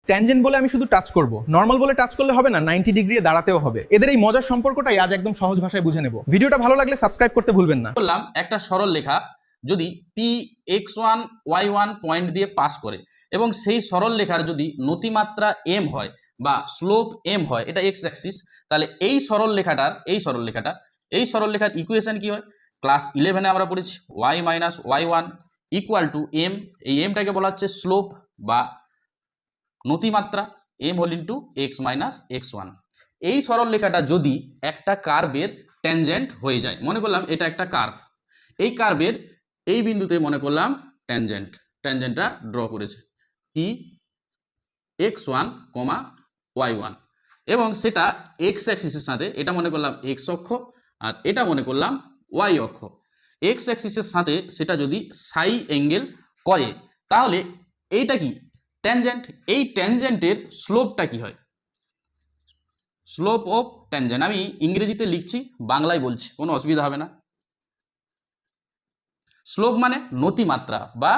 Tangent বলে আমি শুধু টাচ করব, নর্মাল বলে টাচ করলে হবে না, 90 ডিগ্রি দাঁড়াতেও হবে। এদের এই মজার সম্পর্কটাই আজ একদম সহজ ভাষায় বুঝে নেব। ভিডিওটা ভালো লাগলে সাবস্ক্রাইব করতে ভুলবেন না। বললাম একটা সরল রেখা যদি পি x1 y1 পয়েন্ট দিয়ে পাস করে এবং সেই সরল রেখার যদি নতিমাত্রা m হয় বা স্লোপ m হয়, এটা x অ্যাক্সিস, তাহলে এই সরল রেখার ইকুয়েশন কি হয়? ক্লাস 11-এ আমরা পড়েছি y minus y1 equal to m। এই mটাকে বলা হচ্ছে স্লোপ বা নতিমাত্রা, m whole into x minus x1। এই সরল রেখাটা যদি একটা কার্ভের ট্যানজেন্ট হয়ে যায়, মনে করলাম এটা একটা কার্ভ, এই কার্ভের এই বিন্দুতে মনে করলাম ট্যানজেন্টটা ড্র করেছে কি x1, y1, এবং সেটা x অ্যাক্সিসের সাথে, এটা মনে করলাম x অক্ষ আর এটা মনে করলাম y অক্ষ। x অ্যাক্সিসের সাথে সেটা যদি সাই অ্যাঙ্গেল করে, তাহলে এইটা কি ট্যানজেন্ট। এই ট্যানজেন্টের স্লোপটা কি হয়? স্লোপ অফ ট্যানজেন্ট, আমি ইংরেজিতে লিখছি, বাংলায় বলছি, কোনো অসুবিধা হবে না। স্লোপ মানে নতিমাত্রা বা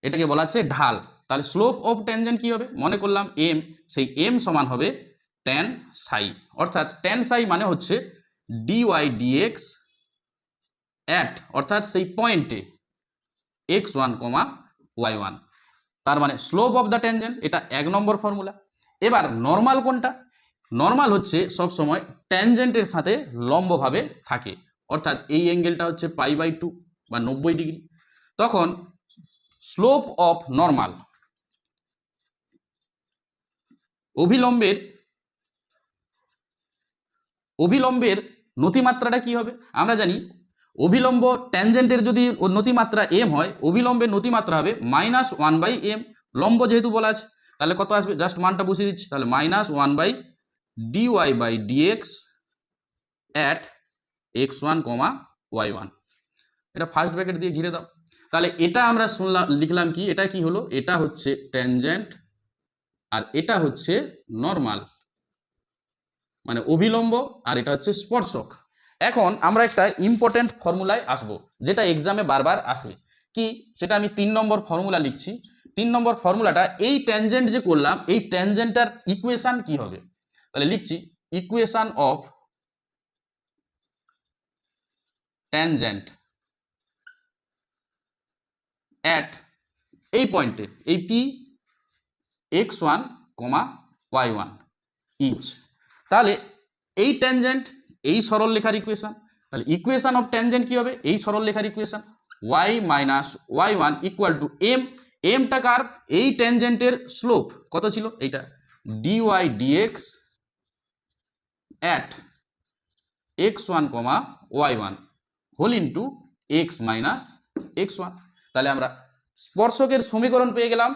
এটাকে বলা হচ্ছে ঢাল। তাহলে স্লোপ অফ ট্যানজেন্ট কি হবে? মনে করলাম m, সেই m সমান হবে ট্যান সাই, অর্থাৎ ট্যান সাই মানে হচ্ছে dy dx অ্যাট, অর্থাৎ সেই পয়েন্টে x1, y1, তার মানে স্লোপ অফ দ্য ট্যানজেন্ট। এটা 1 নম্বর ফর্মুলা। এবার নর্মাল কোনটা? নর্মাল হচ্ছে সব সময় ট্যানজেন্টের সাথে লম্বভাবে থাকে, অর্থাৎ এই অ্যাঙ্গেলটা হচ্ছে π/2 বা 90 ডিগ্রি। তখন স্লোপ অফ নর্মাল, অভিলম্বের নতিমাত্রাটা কি হবে? আমরা জানি অভিলম্ব ট্যানজেন্টের যদি নতিমাত্রা m হয়, অভিলম্বের নতিমাত্রা হবে -1/m। লম্ব যেহেতু বলা আছে, তাহলে কত আসবে? জাস্ট মানটা বসিয়ে দিচ্ছি, তাহলে -1/dy/dx অ্যাট x1, y1। এটা ফার্স্ট ব্র্যাকেট দিয়ে ঘিরে দাও। তাহলে এটা আমরা লিখলাম কি, এটা কি হলো? এটা হচ্ছে ট্যানজেন্ট আর এটা হচ্ছে নর্মাল, মানে অভিলম্ব, আর এটা হচ্ছে স্পর্শক। এখন আমরা একটা ইম্পর্টেন্ট ফর্মুলায় আসব, যেটা এক্সামে বারবার আসে। কি সেটা আমি 3 নম্বর ফর্মুলা লিখছি। 3 নম্বর ফর্মুলাটা, এই ট্যানজেন্ট যে করলাম, এই ট্যানজেন্টটার ইকুয়েশন কি হবে? তাহলে লিখছি ইকুয়েশন অফ ট্যানজেন্ট অ্যাট এই পয়েন্টে, এই পি x1, y1 ইচ। তাহলে এই ট্যানজেন্ট, এই সরল রেখার ইকুয়েশন, তাহলে ইকুয়েশন অফ ট্যানজেন্ট কি হবে? এই সরল রেখার equation y minus y1 equal to m। এমটা কার? এই ট্যানজেন্টের স্লোপ কত ছিল? এইটা dy dx at x1, y1 whole into x minus x1। তাহলে আমরা স্পর্শকের সমীকরণ পেয়ে গেলাম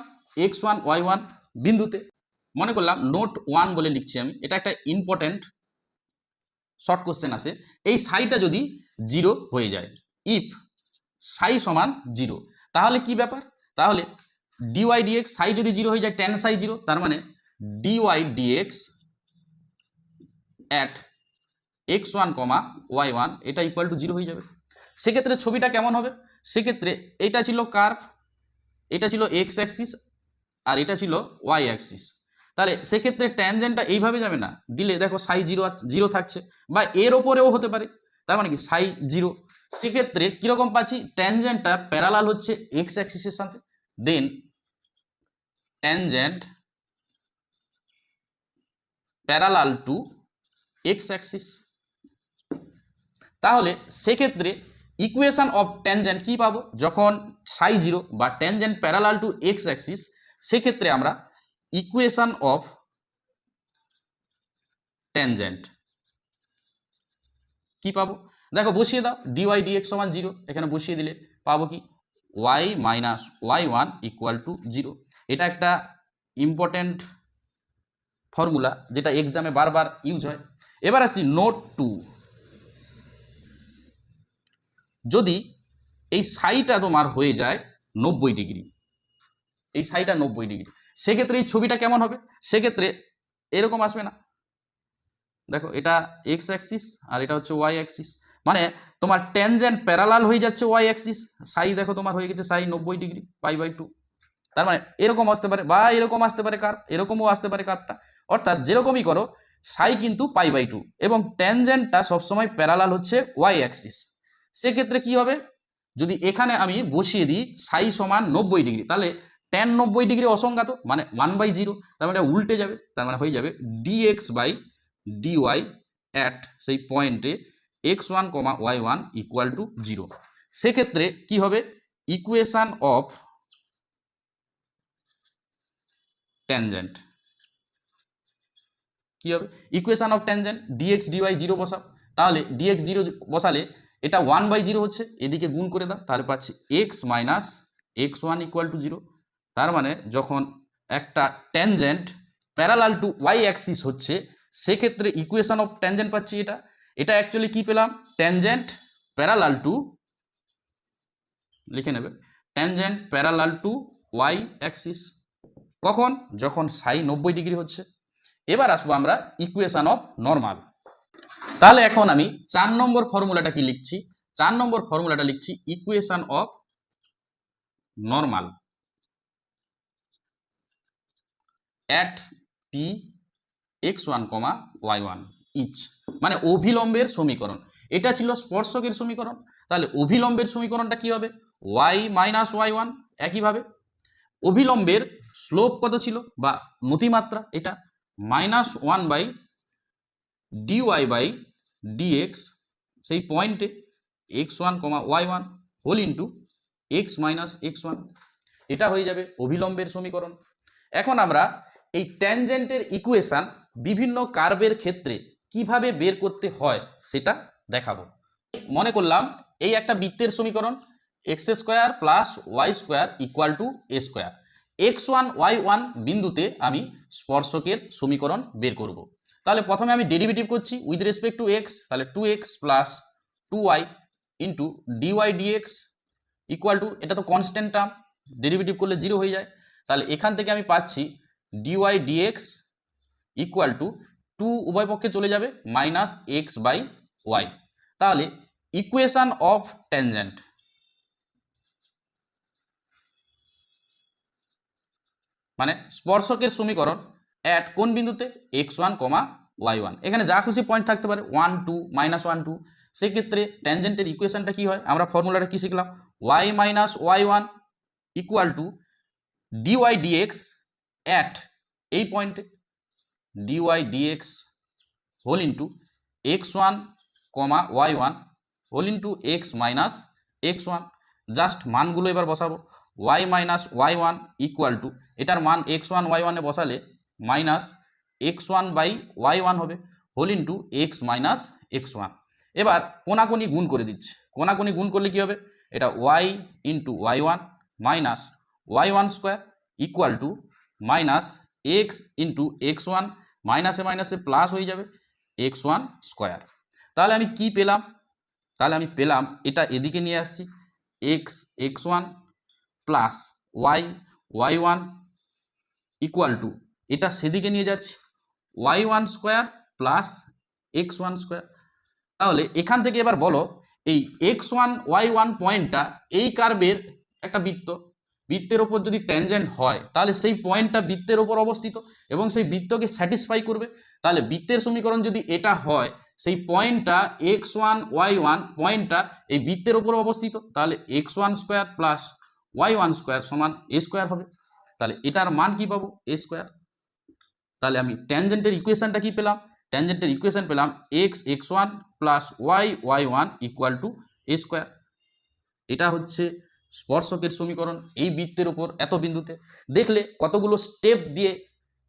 x1, y1 বিন্দুতে। মনে করলাম নোট 1 বলে লিখছি আমি, এটা একটা ইম্পর্টেন্ট শর্ট কোশ্চেন আসে। এই সাইটা যদি 0 হয়ে যায়, ইফ সাই সমান 0, তাহলে কি ব্যাপার? তাহলে dy dx, সাই যদি 0 হয়ে যায়, ট্যান সাই 0, তার মানে dy dx at x1, y1 এটা ইকুয়াল টু 0 হয়ে যাবে। সেক্ষেত্রে ছবিটা কেমন হবে? সেক্ষেত্রে এটা ছিল কার্ভ, এটা ছিল এক্স অ্যাক্সিস আর এটা ছিল ওয়াই অ্যাক্সিস। তাহলে সেক্ষেত্রে ট্যানজেন্টটা এইভাবে যাবে না, দিলে দেখো সাই 0 থাকছে, বা এর ওপরেও হতে পারে, তার মানে কি সাই 0। সেক্ষেত্রে কীরকম পাচ্ছি? ট্যানজেন্টটা প্যারালাল হচ্ছে এক্স অ্যাক্সিসের সাথে, then tangent parallel to x axis. তাহলে সেক্ষেত্রে ইকুয়েশন অফ ট্যানজেন্ট কি পাবো? যখন সাই 0 বা tangent parallel to x Axis, সেক্ষেত্রে আমরা ইকুয়েশন অফ ট্যানজেন্ট কি পাবো? দেখো বসিয়ে দাও, dy dx সমান 0, এখানে বসিয়ে দিলে পাবো কি? y minus y1 equal two 0। এটা একটা ইম্পর্টেন্ট ফর্মুলা, যেটা এক্সামে বারবার ইউজ হয়। এবার আসছি নোট 2। যদি এই সাইটা তোমার হয়ে যায় 90 ডিগ্রি, এই সাইটা 90 ডিগ্রি, সেক্ষেত্রে এই ছবিটা কেমন হবে? সেক্ষেত্রে এরকম আসবে না, দেখো এটা এক্স অ্যাক্সিস আর এটা হচ্ছে ওয়াই অ্যাক্সিস, মানে তোমার ট্যানজেন্ট প্যারালাল হয়ে যাচ্ছে ওয়াই অ্যাক্সিস। সাই দেখো তোমার হয়ে গেছে সাই 90 ডিগ্রি π/2। তার মানে এরকম আসতে পারে বা এরকম আসতে পারে কার্ভ, এরকমও আসতে পারে কার্ভটা। অর্থাৎ যেরকমই করো সাই কিন্তু π/2 এবং ট্যানজেন্টটা সবসময় প্যারালাল হচ্ছে ওয়াই অ্যাক্সিস। সেক্ষেত্রে কি হবে, যদি এখানে আমি বসিয়ে দিই সাই সমান 90 ডিগ্রি, তাহলে ট্যান 90 ডিগ্রি অসংজ্ঞাত মানে 1/0, তার মানে এটা উল্টে যাবে, তার মানে হয়ে যাবে dx/dy অ্যাট সেই পয়েন্টে x1, y1 ইকুয়াল টু 0। সেক্ষেত্রে কি হবে, ইকুয়েশন অফ ট্যানজেন্ট কি হবে, equation of tangent dx dy 0 বসাও, তাহলে dx 0 বসালে এটা 1/0 হচ্ছে, এদিকে গুণ করে দাও, তাহলে পাচ্ছি x minus x1 equal to 0। তার মানে যখন একটা tangent parallel to y axis হচ্ছে সেক্ষেত্রে ইকুয়েশন অফ ট্যানজেন্ট পাচ্ছি এটা। এটা অ্যাকচুয়ালি কি পেলাম, ট্যানজেন্ট প্যারালাল টু, লিখে নেবে, tangent parallel to y axis. কখন, যখন সাই 90 ডিগ্রি হচ্ছে। এবার আসবো আমরা ইকুয়েশন অফ নর্মাল। তাহলে এখন আমি 4 নম্বর ফর্মুলাটা কি লিখছি, 4 নম্বর ফর্মুলাটা লিখছি equation of normal at P x1, y1 ইচ, মানে অভিলম্বের সমীকরণ। এটা ছিল স্পর্শকের সমীকরণ, তাহলে অভিলম্বের সমীকরণটা কি হবে, y মাইনাস y1। একইভাবে অভিলম্বের স্লোপ কত ছিল বা নতিমাত্রা, এটা -1/dy/dx সেই পয়েন্টে x1, y1 whole into x minus x1, এটা হয়ে যাবে অভিলম্বের সমীকরণ। এখন আমরা এই ট্যানজেন্টের ইকুয়েশন বিভিন্ন কার্ভের ক্ষেত্রে কিভাবে বের করতে হয় সেটা দেখাবো। মনে করলাম এই একটা বৃত্তের সমীকরণ x² + y² equal to a²। x1, y1 বিন্দুতে আমি স্পর্শকের সমীকরণ বের করব। তাহলে প্রথমে আমি ডেরিভেটিভ করছি উইথ রেসপেক্ট টু x, তাহলে 2x + 2y into dy dx equal to, এটা তো কনস্ট্যান্ট টার্ম, ডেরিভেটিভ করলে 0 হয়ে যায়, তাহলে এখান থেকে আমি পাচ্ছি dy dx ইকুয়াল টু 2 উভয় পক্ষে চলে যাবে -x/y। তাহলে ইকুয়েশন অফ ট্যানজেন্ট মানে স্পর্শকের সমীকরণ অ্যাট কোন বিন্দুতে, x1, y1, এখানে যা খুশি পয়েন্ট থাকতে পারে 1 2 -1 2। সেক্ষেত্রে ট্যানজেন্টের ইকুয়েশনটা কি হয়, আমরা ফর্মুলাটা কি শিখলাম, y minus y1 equal to dy dx at এই পয়েন্টে dy dx whole into x1, y1 whole into x minus x1। Just মানগুলো এবার বসাবো, y minus y1 equal two, এটার মান x1 y1 এ বসালে মাইনাস x1/y1 হবে whole into x minus x1। এবার কোনাকুনি গুণ করে দিচ্ছে, কোনাকুনি গুণ করলে কি হবে, এটা y into y1 minus y1 square equal two minus x into x1, মাইনাসে মাইনাসে প্লাস হয়ে যাবে x1 স্কোয়ার। তাহলে আমি কি পেলাম, তাহলে আমি পেলাম এটা এদিকে নিয়ে আসছি x1 plus y1 equal two, এটা সেদিকে নিয়ে যাচ্ছি y1 square plus x1 square. তাহলে এখান থেকে এবার বলো এই x1 y1 পয়েন্টটা এই কার্ভের একটা বৃত্ত, বৃত্তের ওপর যদি ট্যানজেন্ট হয় তাহলে সেই পয়েন্টটা বৃত্তের ওপর অবস্থিত এবং সেই বৃত্তকে স্যাটিসফাই করবে। তাহলে বৃত্তের সমীকরণ যদি এটা হয়, সেই পয়েন্টটা x1 y1 পয়েন্টটা এই বৃত্তের ওপর অবস্থিত, তাহলে x1 square plus y1 square সমান a স্কোয়ার হবে। তাহলে এটার মান কি পাবো, a স্কোয়ার। তাহলে আমি ট্যানজেন্টের ইকুয়েশনটা কি পেলাম, ট্যানজেন্টের ইকুয়েশন পেলাম x1 plus y1 equal two a square. এটা হচ্ছে স্পর্শকের সমীকরণ এই বৃত্তের উপর এত বিন্দুতে। দেখলে কতগুলো স্টেপ দিয়ে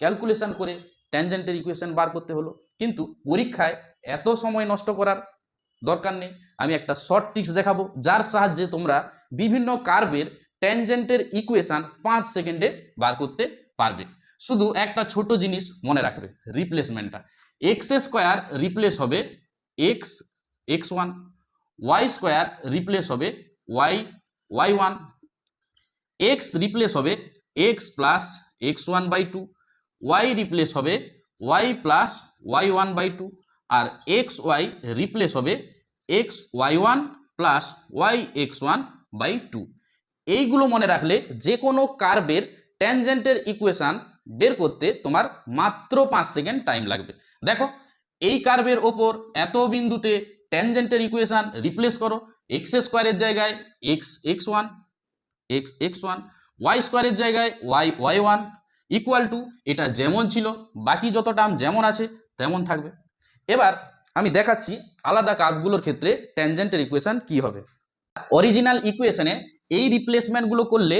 ক্যালকুলেশন করে ট্যানজেন্টের ইকুয়েশন বার করতে হলো, কিন্তু পরীক্ষায় এত সময় নষ্ট করার দরকার নেই। আমি একটা শর্ট ট্রিক্স দেখাবো যার সাহায্যে তোমরা বিভিন্ন কার্ভের ট্যানজেন্টের ইকুয়েশন 5 সেকেন্ডে বার করতে পারবে। শুধু একটা ছোট জিনিস মনে রাখবে, রিপ্লেসমেন্টটা, এক্স স্কোয়ার রিপ্লেস হবে x1, y স্কোয়ার রিপ্লেস হবে y1, x রিপ্লেস হবে x plus x1/2, y replace হবে y প্লাস y1/2, আর xy রিপ্লেস হবে xy1 প্লাস yx1/2। এইগুলো মনে রাখলে যে কোনো কার্ভের ট্যানজেন্টের ইকুয়েশন বের করতে তোমার মাত্র 5 সেকেন্ড টাইম লাগবে। দেখো এই কার্ভের ওপর এত বিন্দুতে ট্যানজেন্টের ইকুয়েশন রিপ্লেস করো, এক্স স্কোয়ারের জায়গায় এক্স ওয়ান ওয়াই স্কোয়ারের জায়গায় ওয়াই ওয়ান ইকুয়াল টু এটা যেমন ছিল বাকি যত টার্ম যেমন আছে তেমন থাকবে। এবার আমি দেখাচ্ছি আলাদা কার্ভগুলোর ক্ষেত্রে ট্যানজেন্টের ইকুয়েশন কি হবে। অরিজিনাল ইকুয়েশনে এই রিপ্লেসমেন্টগুলো করলে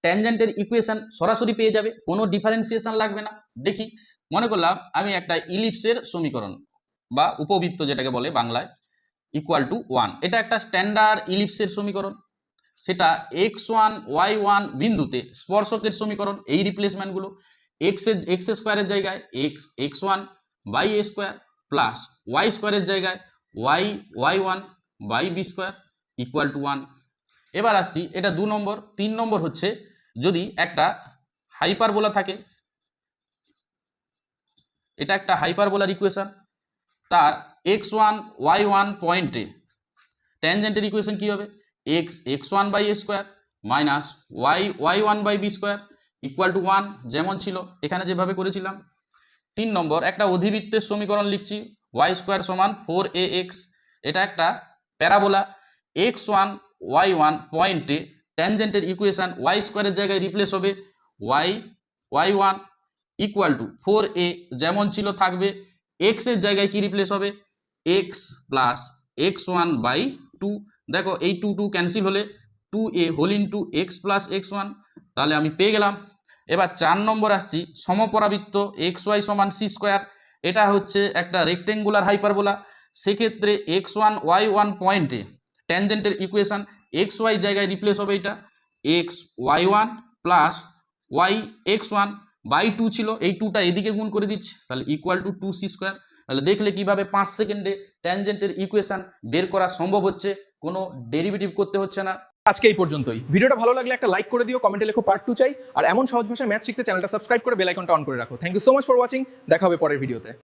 ট্যানজেন্টের ইকুয়েশন সরাসরি পেয়ে যাবে, কোনো ডিফারেন্সিয়েশন লাগবে না। দেখি মনে করলাম আমি একটা ইলিপসের সমীকরণ বা উপবৃত্ত যেটাকে বলে বাংলায় ইকুয়াল টু 1, এটা একটা স্ট্যান্ডার্ড ইলিপসের সমীকরণ, সেটা x1 y1 বিন্দুতে স্পর্শকের সমীকরণ। এই রিপ্লেসমেন্টগুলো এক্স স্কোয়ারের জায়গায় x1 by a square plus y স্কোয়ারের জায়গায় ওয়াই1 by b square equal to 1। এবার আসছি এটা 2 নম্বর। 3 নম্বর হচ্ছে যদি একটা হাইপারবোলা থাকে, এটা একটা হাইপারবোলার ইকুয়েশন, তার x1 y1 পয়েন্টে ট্যানজেন্টের ইকুয়েশন কি হবে, x1 by a square minus ওয়াই1 by b square equal to 1 যেমন ছিল এখানে যেভাবে করেছিলাম। 3 নম্বর একটা অধিবৃত্তের সমীকরণ লিখছি, ওয়াই স্কোয়ার সমান 4ax, এটা একটা প্যারাবোলা, x1 y1 পয়েন্টে ট্যানজেন্টের ইকুয়েশন ওয়াই স্কোয়ারের জায়গায় রিপ্লেস হবে ওয়াই1 ইকুয়াল টু 4a যেমন ছিল থাকবে, এক্স এর জায়গায় কি রিপ্লেস হবে এক্স প্লাস x1 বাই 2। দেখো এই 2 ক্যান্সেল হলে 2a whole into x plus x1, তাহলে আমি পেয়ে গেলাম। এবার 4 নম্বর আসছি, সমপরাবৃত্ত xy সমান c স্কোয়ার, এটা হচ্ছে একটা রেক্টেঙ্গুলার হাইপারবোলা, সেক্ষেত্রে x1 y1 পয়েন্টে ট্যানজেন্টের ইকুয়েশন xy জায়গায় রিপ্লেস হবে, এটা x y1 plus Y x1 by 2 ছিল, এই 2টা এদিকে গুণ করে দিচ্ছি, তাহলে ইকুয়াল টু 2c স্কোয়ার। তাহলে দেখলে কিভাবে 5 সেকেন্ডে ট্যানজেন্টের ইকুয়েশন বের করা সম্ভব হচ্ছে, কোনো ডেরিভেটিভ করতে হচ্ছে না। আজকে এই পর্যন্তই। ভিডিওটা ভালো লাগলে একটা লাইক করে দিও, কমেন্টে লেখো পার্ট 2 চাই, আর এমন সহজ ভাষায় ম্যাথ শিখতে চ্যানেলটা সাবস্ক্রাইব করে বেল আইকনটা অন করে রাখো। Thank you so much for watching, দেখা হবে পরের ভিডিওতে।